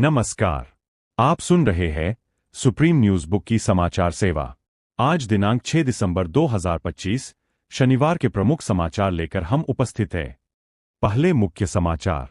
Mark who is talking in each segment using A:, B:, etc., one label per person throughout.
A: नमस्कार। आप सुन रहे हैं सुप्रीम न्यूज बुक की समाचार सेवा। आज दिनांक 6 दिसंबर 2025 शनिवार के प्रमुख समाचार लेकर हम उपस्थित हैं। पहले मुख्य समाचार।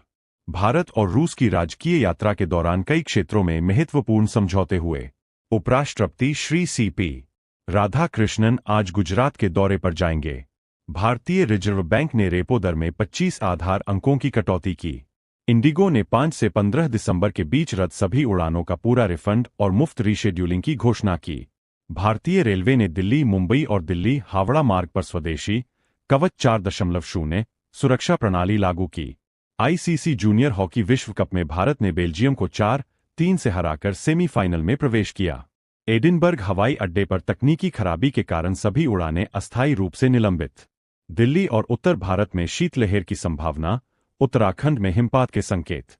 A: भारत और रूस की राजकीय यात्रा के दौरान कई क्षेत्रों में महत्वपूर्ण समझौते हुए। उपराष्ट्रपति श्री सीपी राधाकृष्णन आज गुजरात के दौरे पर जाएंगे। भारतीय रिजर्व बैंक ने रेपो दर में 25 आधार अंकों की कटौती की। इंडिगो ने 5 से 15 दिसंबर के बीच रद्द सभी उड़ानों का पूरा रिफंड और मुफ्त रीशेड्यूलिंग की घोषणा की। भारतीय रेलवे ने दिल्ली मुंबई और दिल्ली हावड़ा मार्ग पर स्वदेशी कवच 4.0 सुरक्षा प्रणाली लागू की। आईसीसी जूनियर हॉकी विश्व कप में भारत ने बेल्जियम को 4-3 से हराकर सेमीफाइनल में प्रवेश किया। एडिनबर्ग हवाई अड्डे पर तकनीकी खराबी के कारण सभी उड़ानें अस्थायी रूप से निलंबित। दिल्ली और उत्तर भारत में शीतलहर की संभावना, उत्तराखंड में हिमपात के संकेत।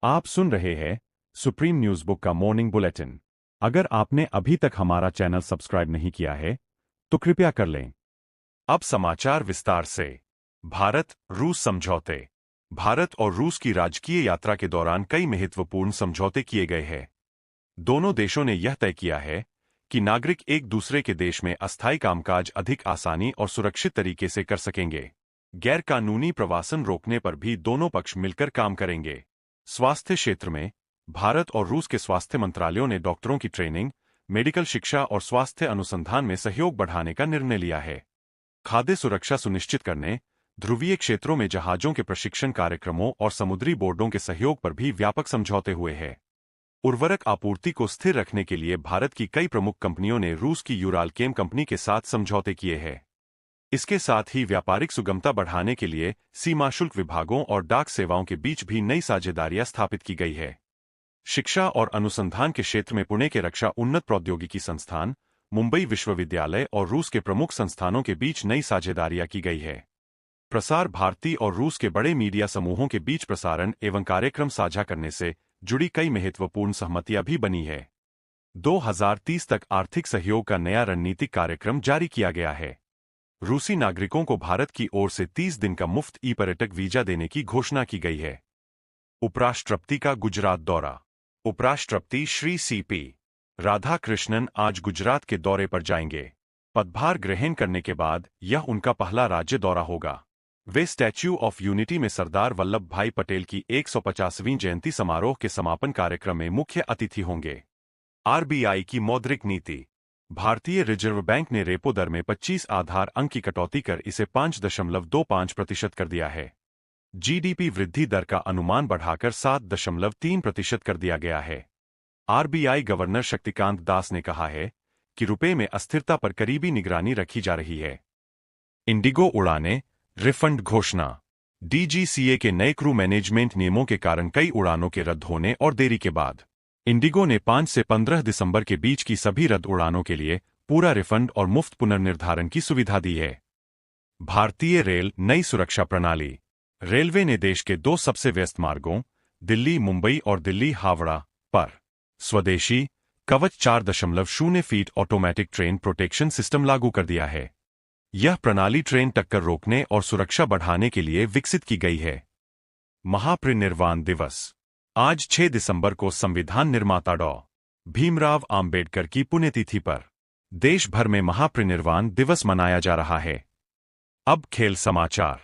A: आप सुन रहे हैं सुप्रीम न्यूज बुक का मॉर्निंग बुलेटिन। अगर आपने अभी तक हमारा चैनल सब्सक्राइब नहीं किया है तो कृपया कर लें। अब समाचार विस्तार से। भारत रूस समझौते। भारत और रूस की राजकीय यात्रा के दौरान कई महत्वपूर्ण समझौते किए गए हैं। दोनों देशों ने यह तय किया है कि नागरिक एक दूसरे के देश में अस्थायी कामकाज अधिक आसानी और सुरक्षित तरीके से कर सकेंगे। गैरकानूनी प्रवासन रोकने पर भी दोनों पक्ष मिलकर काम करेंगे। स्वास्थ्य क्षेत्र में भारत और रूस के स्वास्थ्य मंत्रालयों ने डॉक्टरों की ट्रेनिंग, मेडिकल शिक्षा और स्वास्थ्य अनुसंधान में सहयोग बढ़ाने का निर्णय लिया है। खाद्य सुरक्षा सुनिश्चित करने, ध्रुवीय क्षेत्रों में जहाजों के प्रशिक्षण कार्यक्रमों और समुद्री बोर्डों के सहयोग पर भी व्यापक समझौते हुए हैं। उर्वरक आपूर्ति को स्थिर रखने के लिए भारत की कई प्रमुख कंपनियों ने रूस की यूरालकेम कंपनी के साथ समझौते किए हैं। इसके साथ ही व्यापारिक सुगमता बढ़ाने के लिए सीमा शुल्क विभागों और डाक सेवाओं के बीच भी नई साझेदारियां स्थापित की गई है। शिक्षा और अनुसंधान के क्षेत्र में पुणे के रक्षा उन्नत प्रौद्योगिकी संस्थान, मुंबई विश्वविद्यालय और रूस के प्रमुख संस्थानों के बीच नई साझेदारियां की गई है। प्रसार भारती और रूस के बड़े मीडिया समूहों के बीच प्रसारण एवं कार्यक्रम साझा करने से जुड़ी कई महत्वपूर्ण सहमतियां भी बनी है। 2030 तक आर्थिक सहयोग का नया रणनीतिक कार्यक्रम जारी किया गया है। रूसी नागरिकों को भारत की ओर से 30 दिन का मुफ्त ई-पर्यटक वीजा देने की घोषणा की गई है। उपराष्ट्रपति का गुजरात दौरा। उपराष्ट्रपति श्री सीपी राधाकृष्णन आज गुजरात के दौरे पर जाएंगे। पदभार ग्रहण करने के बाद यह उनका पहला राज्य दौरा होगा। वे स्टैच्यू ऑफ यूनिटी में सरदार वल्लभ भाई पटेल की 150वीं जयंती समारोह के समापन कार्यक्रम में मुख्य अतिथि होंगे। आरबीआई की मौद्रिक नीति। भारतीय रिजर्व बैंक ने रेपो दर में 25 आधार अंक की कटौती कर इसे 5.25% कर दिया है। जीडीपी वृद्धि दर का अनुमान बढ़ाकर 7.3% कर दिया गया है। आरबीआई गवर्नर शक्तिकांत दास ने कहा है कि रुपये में अस्थिरता पर करीबी निगरानी रखी जा रही है। इंडिगो उड़ानें रिफंड घोषणा। डीजीसीए के नए क्रू मैनेजमेंट नियमों के कारण कई उड़ानों के रद्द होने और देरी के बाद इंडिगो ने 5 से 15 दिसंबर के बीच की सभी रद्द उड़ानों के लिए पूरा रिफंड और मुफ्त पुनर्निर्धारण की सुविधा दी है। भारतीय रेल नई सुरक्षा प्रणाली। रेलवे ने देश के 2 सबसे व्यस्त मार्गों दिल्ली मुंबई और दिल्ली हावड़ा पर स्वदेशी कवच 4.0 feet automatic train protection system लागू कर दिया है। यह प्रणाली ट्रेन टक्कर रोकने और सुरक्षा बढ़ाने के लिए विकसित की गई है। महापरिनिर्वाण दिवस। आज 6 दिसंबर को संविधान निर्माता डॉ. भीमराव आंबेडकर की पुण्यतिथि पर देश भर में महापरिनिर्वाण दिवस मनाया जा रहा है। अब खेल समाचार।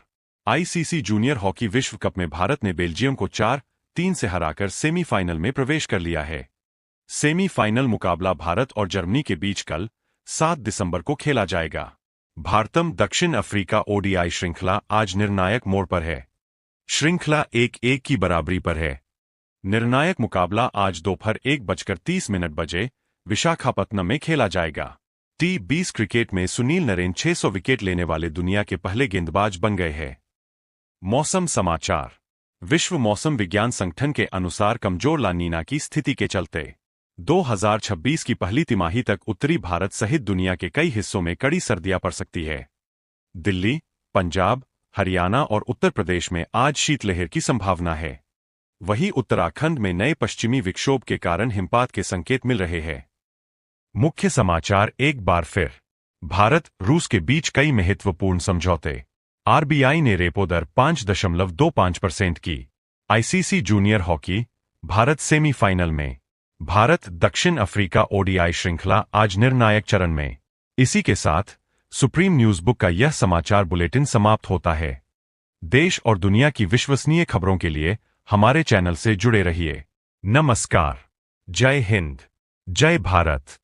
A: आईसीसी जूनियर हॉकी विश्व कप में भारत ने बेल्जियम को 4-3 से हराकर सेमीफाइनल में प्रवेश कर लिया है। सेमीफाइनल मुकाबला भारत और जर्मनी के बीच कल 7 दिसंबर को खेला जाएगा। भारतम दक्षिण अफ्रीका ओडीआई श्रृंखला आज निर्णायक मोड़ पर है। श्रृंखला 1-1 की बराबरी पर है। निर्णायक मुकाबला आज दोपहर 1:30 बजे विशाखापत्तनम में खेला जाएगा। T20 क्रिकेट में सुनील नरेन 600 विकेट लेने वाले दुनिया के पहले गेंदबाज बन गए हैं। मौसम समाचार। विश्व मौसम विज्ञान संगठन के अनुसार कमजोर ला नीना की स्थिति के चलते 2026 की पहली तिमाही तक उत्तरी भारत सहित दुनिया के कई हिस्सों में कड़ी सर्दियां पड़ सकती है। दिल्ली, पंजाब, हरियाणा और उत्तर प्रदेश में आज शीतलहर की संभावना है। वहीं उत्तराखंड में नए पश्चिमी विक्षोभ के कारण हिमपात के संकेत मिल रहे हैं। मुख्य समाचार एक बार फिर। भारत रूस के बीच कई महत्वपूर्ण समझौते। आरबीआई ने रेपो दर 5.25% की। ICC junior hockey, Bharat semifinal में। भारत दक्षिण अफ्रीका ओडीआई श्रृंखला आज निर्णायक चरण में। इसी के साथ सुप्रीम न्यूज बुक का यह समाचार बुलेटिन समाप्त होता है। देश और दुनिया की विश्वसनीय खबरों के लिए हमारे चैनल से जुड़े रहिए। नमस्कार। जय हिंद। जय भारत।